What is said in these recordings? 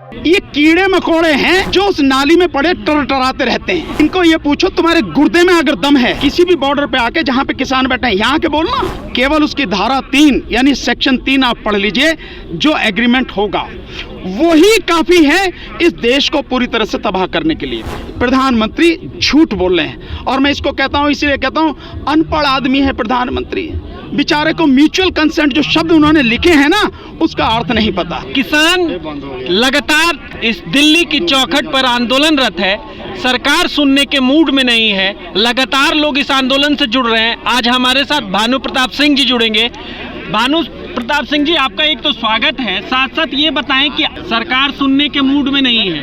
ये कीड़े मकोड़े हैं जो उस नाली में पड़े टराते रहते हैं। इनको ये पूछो तुम्हारे गुर्दे में अगर दम है, किसी भी बॉर्डर पे आके जहाँ पे किसान बैठे हैं यहाँ के बोलना। केवल उसकी धारा 3 यानी सेक्शन 3 आप पढ़ लीजिए, जो एग्रीमेंट होगा वही काफी है इस देश को पूरी तरह से तबाह करने के लिए। प्रधानमंत्री झूठ बोल रहे हैं, और मैं इसको कहता हूँ, इसलिए कहता हूँ अनपढ़ आदमी है प्रधानमंत्री। बेचारे को म्यूचुअल कंसेंट जो शब्द उन्होंने लिखे हैं ना, उसका अर्थ नहीं पता। किसान लगातार इस दिल्ली की चौखट पर आंदोलनरत है, सरकार सुनने के मूड में नहीं है। लगातार लोग इस आंदोलन से जुड़ रहे हैं। आज हमारे साथ भानु प्रताप सिंह जी जुड़ेंगे। भानु प्रताप सिंह जी, आपका एक तो स्वागत है, साथ साथ ये बताएं कि सरकार सुनने के मूड में नहीं है,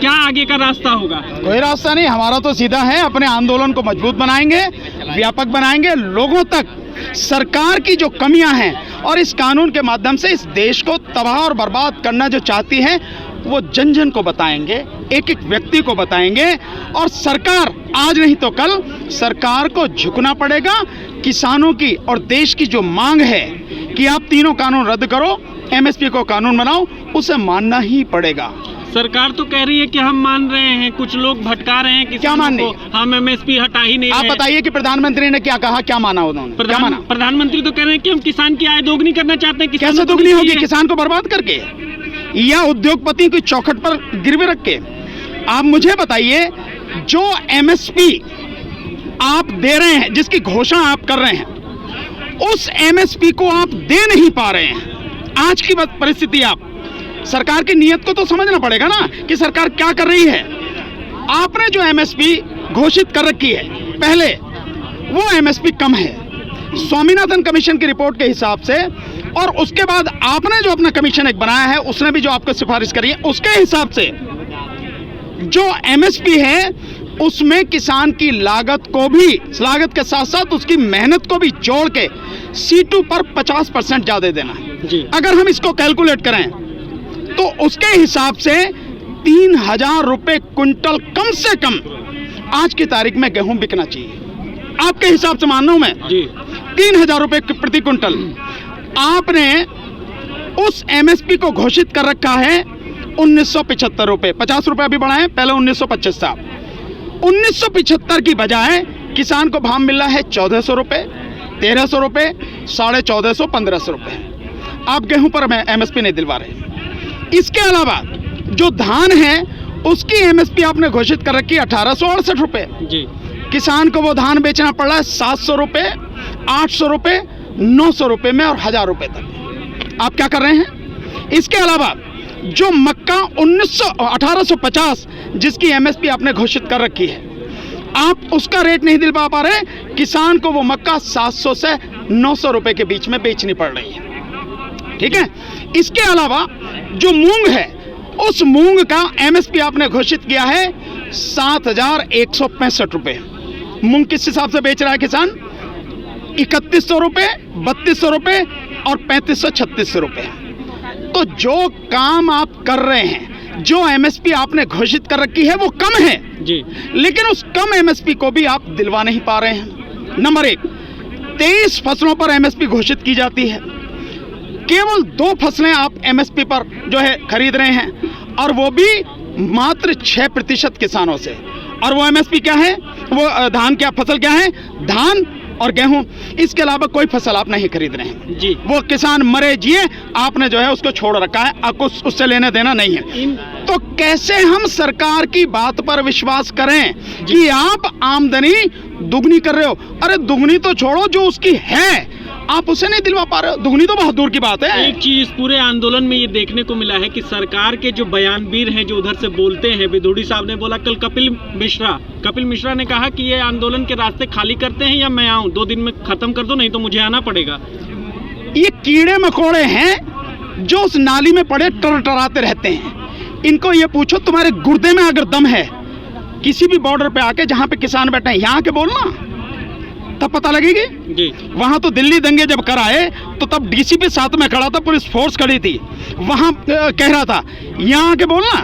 क्या आगे का रास्ता होगा? कोई रास्ता नहीं, हमारा तो सीधा है, अपने आंदोलन को मजबूत बनाएंगे, व्यापक बनाएंगे, लोगों तक सरकार की जो कमियां हैं और इस कानून के माध्यम से इस देश को तबाह और बर्बाद करना जो चाहती है वो जन जन को बताएंगे, एक एक व्यक्ति को बताएंगे। और सरकार आज नहीं तो कल सरकार को झुकना पड़ेगा। किसानों की और देश की जो मांग है कि आप तीनों कानून रद्द करो, एमएसपी को कानून बनाओ, उसे मानना ही पड़ेगा। सरकार तो कह रही है कि हम मान रहे हैं, कुछ लोग भटका रहे हैं क्या मानने? हम एमएसपी हटा ही नहीं। आप बताइए कि प्रधानमंत्री ने क्या कहा, क्या माना उन्होंने? क्या माना? प्रधानमंत्री तो कह रहे हैं कि हम किसान की आय दोगुनी करना चाहते हैं। कैसे दोगुनी होगी? किसान को बर्बाद करके या उद्योगपति की चौखट पर गिरवे रख के? आप मुझे बताइए, जो एमएसपी आप दे रहे हैं, जिसकी घोषणा आप कर रहे हैं, उस एमएसपी को आप दे नहीं पा रहे हैं। आज की परिस्थिति, आप सरकार की नीयत को तो समझना पड़ेगा ना कि सरकार क्या कर रही है। आपने जो एमएसपी घोषित कर रखी है पहले, वो एमएसपी कम है स्वामीनाथन कमीशन की रिपोर्ट के हिसाब से, और उसके बाद आपने जो अपना कमीशन एक बनाया है, उसने भी जो आपको सिफारिश करी है, उसके हिसाब से जो एमएसपी है उसमें किसान की लागत को भी, लागत के साथ साथ उसकी मेहनत को भी जोड़ के C2 पर 50% ज्यादा देना है। अगर हम इसको कैलकुलेट करें तो उसके हिसाब से 3000 रुपए क्विंटल कम से कम आज की तारीख में गेहूं बिकना चाहिए। आपके हिसाब से मान रहा हूं मैं, 3000 रुपए प्रति क्विंटल। आपने उस एमएसपी को घोषित कर रखा है 1975 रुपए, 50 रुपए अभी बढ़ाए, पहले 1925 था। 1975 की बजाय किसान को भाव मिल रहा है 1400 रुपए, 1300 रुपए, 1450, 1500 रुपए। आप गेहूं पर एमएसपी नहीं दिलवा रहे। इसके अलावा जो धान है उसकी एमएसपी आपने घोषित कर रखी है 1868 रुपए। किसान को वो धान बेचना पड़ रहा है 700 रुपए, 800 रुपए, 900 रुपए में और 1000 रुपए तक। आप क्या कर रहे हैं? इसके अलावा जो मक्का 1850 जिसकी एमएसपी आपने घोषित कर रखी है, आप उसका रेट नहीं दिलवा पा रहे। किसान को वो मक्का 700 से 900 रुपए के बीच में बेचनी पड़ रही है। ठीक है। इसके अलावा जो मूंग है, उस मूंग का एमएसपी आपने घोषित किया है 7165 रुपए। मूंग किस हिसाब से बेच रहा है किसान? 3100 रुपए, 3200 रुपए और 3500, 3600 रुपए। तो जो काम आप कर रहे हैं, जो एमएसपी आपने घोषित कर रखी है वो कम है जी, लेकिन उस कम एमएसपी को भी आप दिलवा नहीं पा रहे हैं। नंबर 1, 23 फसलों पर एमएसपी घोषित की जाती है, केवल 2 फसलें आप एमएसपी पर जो है खरीद रहे हैं, और वो भी मात्र 6% किसानों से। और वो एमएसपी क्या है? वो धान, क्या फसल क्या है? धान और गेहूं। इसके अलावा कोई फसल आप नहीं खरीद रहे हैं जी। वो किसान मरे जिए, आपने जो है उसको छोड़ रखा है, आपको उससे लेने देना नहीं है। तो कैसे हम सरकार की बात पर विश्वास करें कि आप आमदनी दुगनी कर रहे हो? अरे दुगनी तो छोड़ो, जो उसकी है आप उसे नहीं दिलवा पा रहे हो, दुगनी तो बहुत दूर की बात है। एक चीज पूरे आंदोलन में ये देखने को मिला है कि सरकार के जो बयानवीर हैं, जो उधर से बोलते हैं, विधोड़ी साहब ने बोला कल, कपिल मिश्रा ने कहा कि ये आंदोलन के रास्ते खाली करते हैं या मैं आऊं, 2 दिन में खत्म कर दो, नहीं तो मुझे आना पड़ेगा। ये कीड़े मकोड़े हैं जो उस नाली में पड़े टराते रहते हैं। इनको ये पूछो तुम्हारे गुर्दे में अगर दम है, किसी भी बॉर्डर पे आके जहां पे किसान बैठे हैं यहाँ के बोलना, तब पता लगेगी जी। वहां तो दिल्ली दंगे जब कराए तो तब डीसीपी साथ में खड़ा था, पुलिस फोर्स खड़ी थी, वहां कह रहा था, यहाँ के बोलना।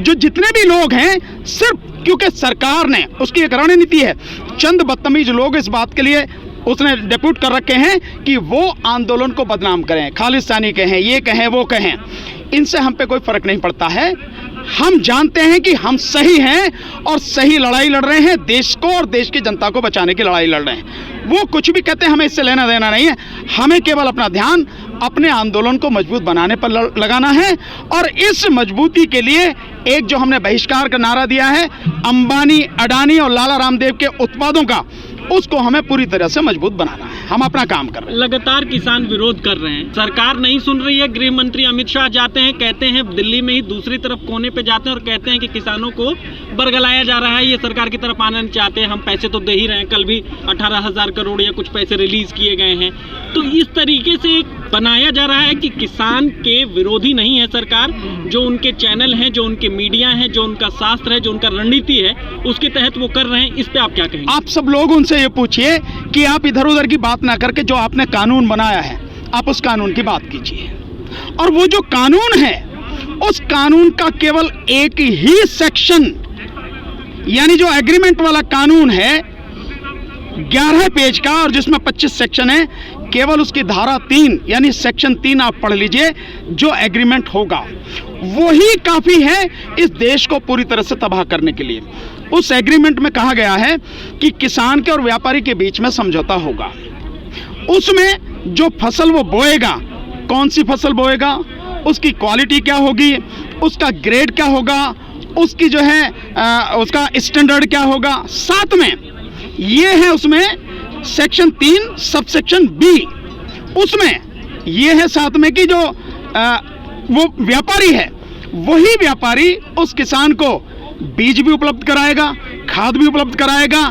जो जितने भी लोग हैं, सिर्फ क्योंकि सरकार ने, उसकी एक रणनीति है, चंद बदतमीज लोग इस बात के लिए उसने डेप्यूट कर रखे हैं कि वो आंदोलन को बदनाम करें, खालिस्तानी कहें, ये कहें, वो कहें। इनसे हम पे कोई फर्क नहीं पड़ता है। हम जानते हैं कि हम सही हैं और सही लड़ाई लड़ रहे हैं, देश को और देश की जनता को बचाने की लड़ाई लड़ रहे हैं। वो कुछ भी कहते हैं, हमें इससे लेना देना नहीं है। हमें केवल अपना ध्यान अपने आंदोलन को मजबूत बनाने पर लगाना है। और इस मजबूती के लिए एक जो हमने बहिष्कार का नारा दिया है अंबानी, अडानी और लाला रामदेव के उत्पादों का, उसको हमें पूरी तरह से मजबूत बनाना है। हम अपना काम कर रहे हैं। लगातार किसान विरोध कर रहे हैं, सरकार नहीं सुन रही है। गृह मंत्री अमित शाह जाते हैं, कहते हैं दिल्ली में ही दूसरी तरफ कोने पे जाते हैं और कहते हैं कि किसानों को बरगलाया जा रहा है, ये सरकार की तरफ आना नहीं चाहते, हम पैसे तो दे ही रहे हैं। कल भी 18,000 करोड़ या कुछ पैसे रिलीज किए गए हैं। तो इस तरीके से बनाया जा रहा है कि किसान के विरोधी नहीं है सरकार। जो उनके चैनल हैं, जो उनके मीडिया हैं, जो उनका शास्त्र है, जो उनका रणनीति है, उसके तहत वो कर रहे हैं। इस पे आप क्या कहेंगे? आप सब लोग उनसे ये पूछिए कि आप इधर उधर की बात ना करके जो आपने कानून बनाया है, आप उस कानून की बात कीजिए। और वो जो कानून है, उस कानून का केवल एक ही सेक्शन, यानी जो एग्रीमेंट वाला कानून है 11 पेज का और जिसमें 25 सेक्शन है, केवल उसकी धारा 3 यानी सेक्शन 3 आप पढ़ लीजिए। जो एग्रीमेंट होगा वही काफी है इस देश को पूरी तरह से तबाह करने के लिए। उस एग्रीमेंट में कहा गया है कि किसान के और व्यापारी के बीच में समझौता होगा। उसमें जो फसल वो बोएगा, कौन सी फसल बोएगा, उसकी क्वालिटी क्या होगी, उसका ग्रेड क्या होगा, उसकी जो है उसका स्टैंडर्ड क्या होगा। साथ में ये है उसमें सेक्शन 3 सब सेक्शन बी, उसमें ये है साथ में कि जो वो व्यापारी है, वही व्यापारी उस किसान को बीज भी उपलब्ध कराएगा, खाद भी उपलब्ध कराएगा,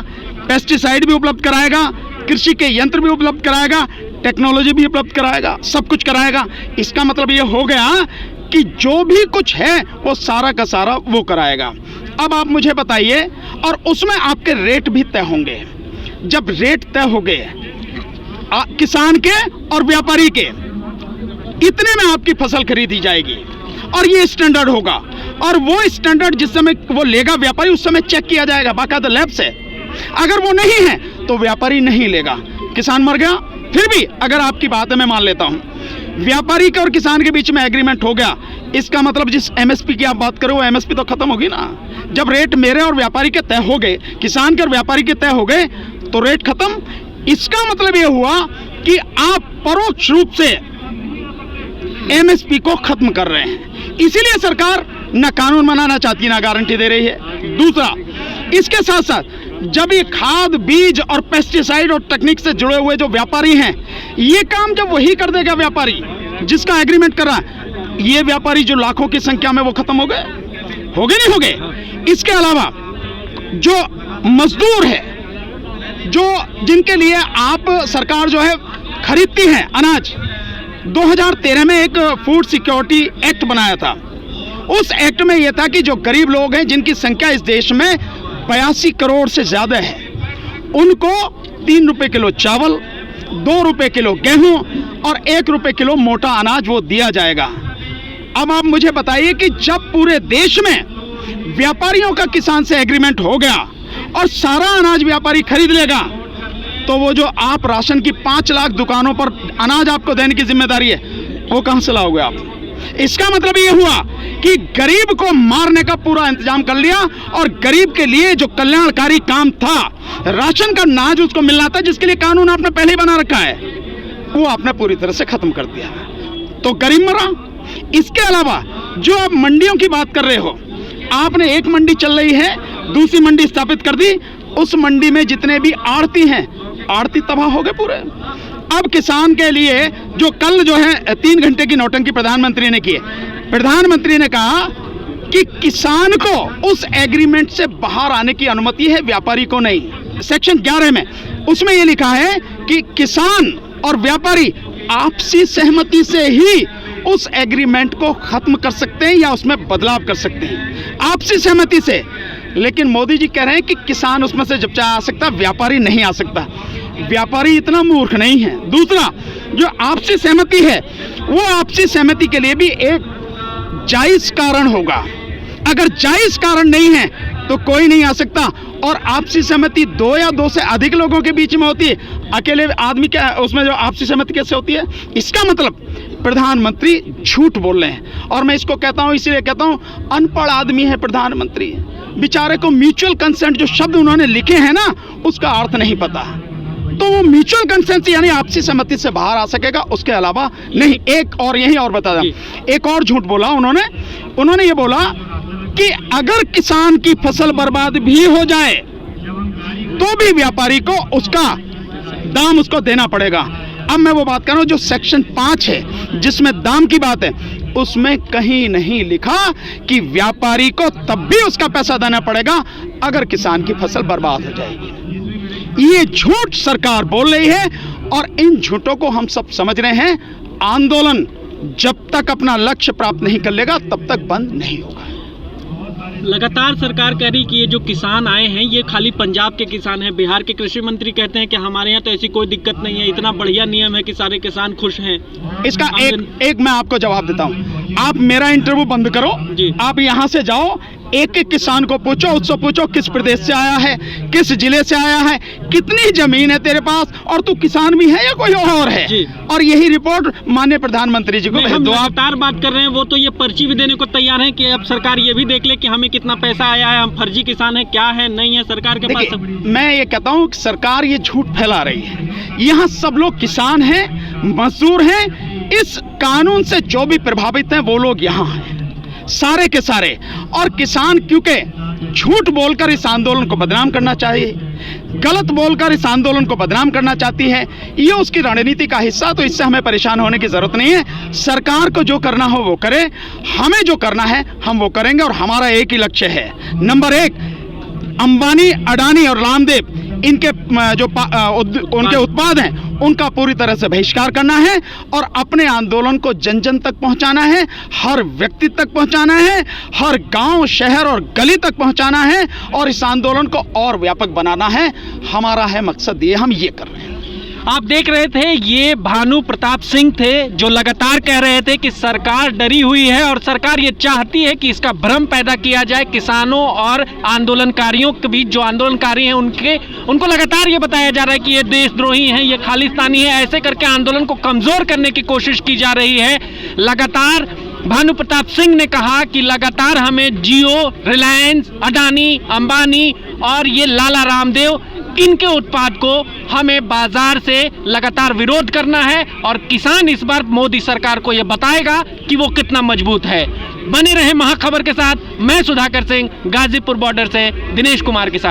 पेस्टिसाइड भी उपलब्ध कराएगा, कृषि के यंत्र भी उपलब्ध कराएगा, टेक्नोलॉजी भी उपलब्ध कराएगा, सब कुछ कराएगा। इसका मतलब ये हो गया कि जो भी कुछ है वो सारा का सारा वो कराएगा। अब आप मुझे बताइए, और उसमें आपके रेट भी तय होंगे। जब रेट तय हो गए किसान के और व्यापारी के, इतने में आपकी फसल खरीदी जाएगी और ये स्टैंडर्ड होगा। और वो स्टैंडर्ड जिस समय वो लेगा व्यापारी, उस समय चेक किया जाएगा बाकायदा लैब से। अगर वो नहीं है तो व्यापारी नहीं लेगा, किसान मर गया। फिर भी अगर आपकी बात है, मैं मान लेता हूं, व्यापारी के और किसान के बीच में एग्रीमेंट हो गया, इसका मतलब जिस एमएसपी की आप बात करो वो एमएसपी तो खत्म होगी ना। जब रेट मेरे और व्यापारी के तय हो गए, किसान के और व्यापारी के तय हो गए, तो रेट खत्म। इसका मतलब यह हुआ कि आप परोक्ष रूप से एमएसपी को खत्म कर रहे हैं। इसीलिए सरकार न कानून बनाना चाहती, ना गारंटी दे रही है। दूसरा, इसके साथ साथ जब ये खाद, बीज और पेस्टिसाइड और टेक्निक से जुड़े हुए जो व्यापारी हैं, ये काम जब वही कर देगा व्यापारी जिसका एग्रीमेंट कर रहा है, ये व्यापारी जो लाखों की संख्या में वो खत्म हो गए, नहीं हो गए। इसके अलावा जो मजदूर है, जो जिनके लिए आप सरकार जो है खरीदती है अनाज, 2013 में एक फूड सिक्योरिटी एक्ट बनाया था। उस एक्ट में यह था कि जो गरीब लोग हैं, जिनकी संख्या इस देश में 82 करोड़ से ज्यादा है, उनको 3 रुपए किलो चावल, 2 रुपए किलो गेहूं और 1 रुपए किलो मोटा अनाज वो दिया जाएगा। अब आप मुझे बताइए कि जब पूरे देश में व्यापारियों का किसान से एग्रीमेंट हो गया और सारा अनाज व्यापारी खरीद लेगा, तो वो जो आप राशन की 5 लाख दुकानों पर अनाज आपको देने की जिम्मेदारी है, वो कहां से लाओगे आप? इसका मतलब ये हुआ कि गरीब को मारने का पूरा इंतजाम कर लिया और गरीब के लिए जो कल्याणकारी काम था, राशन का अनाज उसको मिलना था, जिसके लिए कानून आपने पहले ही बना रखा है, वो आपने पूरी तरह से खत्म कर दिया। तो गरीब मरा। इसके अलावा जो आप मंडियों की बात कर रहे हो, आपने एक मंडी चल रही है, दूसरी मंडी स्थापित कर दी, उस मंडी में जितने भी आड़ती हैं, आड़ती तबाह हो गए पूरे। अब किसान के लिए जो कल जो है 3 घंटे की नौटंकी प्रधानमंत्री ने की है, प्रधानमंत्री ने कहा कि किसान को उस एग्रीमेंट से बाहर आने की अनुमति है, व्यापारी को नहीं। सेक्शन 11 में उसमें यह लिखा है कि किसान और व्यापारी आपसी सहमति से ही उस एग्रीमेंट को खत्म कर सकते हैं या उसमें बदलाव कर सकते हैं, आपसी सहमति से। लेकिन मोदी जी कह रहे हैं कि किसान उसमें से जब चाहे आ सकता, व्यापारी नहीं आ सकता। व्यापारी इतना मूर्ख नहीं है। दूसरा, जो आपसी सहमति है, वो आपसी सहमति के लिए भी एक जायज कारण होगा। अगर जायज कारण नहीं है तो कोई नहीं आ सकता। और आपसी सहमति 2 या 2 से अधिक लोगों के बीच में होती है, अकेले आदमी क्या उसमें जो आपसी सहमति कैसे होती है? इसका मतलब प्रधानमंत्री झूठ बोल रहे हैं। और मैं इसको कहता हूं, इसलिए कहता हूं, अनपढ़ आदमी है प्रधानमंत्री, बेचारे को म्यूचुअल कंसेंट जो शब्द उन्होंने लिखे हैं ना, उसका अर्थ नहीं पता। तो वो म्यूचुअल कंसेंट यानी आपसी सहमति से बाहर आ सकेगा, उसके अलावा नहीं। एक और यही और बता दूं, एक और झूठ बोला उन्होंने ये बोला कि अगर किसान की फसल बर्बाद भी हो जाए तो भी व्यापारी को उसका दाम उसको देना पड़ेगा। अब मैं वो बात कर रहा हूं जो सेक्शन 5 है जिसमें दाम की बात है, उसमें कहीं नहीं लिखा कि व्यापारी को तब भी उसका पैसा देना पड़ेगा अगर किसान की फसल बर्बाद हो जाएगी। ये झूठ सरकार बोल रही है और इन झूठों को हम सब समझ रहे हैं। आंदोलन जब तक अपना लक्ष्य प्राप्त नहीं कर लेगा तब तक बंद नहीं होगा। लगातार सरकार कह रही कि ये जो किसान आए हैं ये खाली पंजाब के किसान हैं। बिहार के कृषि मंत्री कहते हैं कि हमारे यहाँ तो ऐसी कोई दिक्कत नहीं है, इतना बढ़िया नियम है कि सारे किसान खुश हैं। इसका एक मैं आपको जवाब देता हूँ। आप मेरा इंटरव्यू बंद करो जी। आप यहाँ से जाओ, एक एक किसान को पूछो, उससे पूछो किस प्रदेश से आया है, किस जिले से आया है, कितनी जमीन है तेरे पास, और तू किसान भी है या कोई और है जी। और यही रिपोर्ट माननीय प्रधानमंत्री जी को भेज दो। लगातार बात कर रहे हैं, वो तो ये पर्ची भी देने को तैयार है कि अब सरकार ये भी देख ले कि हमें कितना पैसा आया है, हम फर्जी किसान है क्या है नहीं है सरकार के पास। मैं ये कहता हूँ कि सरकार ये झूठ फैला रही है। यहाँ सब लोग किसान हैं, मजदूर हैं, इस कानून से जो भी प्रभावित हैं वो लोग यहाँ हैं, सारे के सारे। और किसान क्योंकि झूठ बोलकर इस आंदोलन को बदनाम करना चाहिए, गलत बोलकर इस आंदोलन को बदनाम करना चाहती है, ये उसकी रणनीति का हिस्सा। तो इससे हमें परेशान होने की जरूरत नहीं है। सरकार को जो करना हो वो करे, हमें जो करना है हम वो करेंगे। और हमारा एक ही लक्ष्य है, नंबर 1, अंबानी, अडानी और रामदेव इनके जो उनके उत्पाद हैं उनका पूरी तरह से बहिष्कार करना है और अपने आंदोलन को जन जन तक पहुंचाना है, हर व्यक्ति तक पहुंचाना है, हर गांव, शहर और गली तक पहुंचाना है और इस आंदोलन को और व्यापक बनाना है। हमारा है मकसद, ये हम ये कर रहे हैं। आप देख रहे थे, ये भानु प्रताप सिंह थे जो लगातार कह रहे थे कि सरकार डरी हुई है और सरकार ये चाहती है कि इसका भ्रम पैदा किया जाए किसानों और आंदोलनकारियों के बीच। जो आंदोलनकारी हैं उनको लगातार ये बताया जा रहा है कि ये देशद्रोही हैं, ये खालिस्तानी है, ऐसे करके आंदोलन को कमजोर करने की कोशिश की जा रही है। लगातार भानु प्रताप सिंह ने कहा कि लगातार हमें जियो, रिलायंस, अडानी, अंबानी और ये लाला रामदेव, इनके उत्पाद को हमें बाजार से लगातार विरोध करना है और किसान इस बार मोदी सरकार को यह बताएगा कि वो कितना मजबूत है। बने रहे महाखबर के साथ। मैं सुधाकर सिंह, गाजीपुर बॉर्डर से दिनेश कुमार के साथ।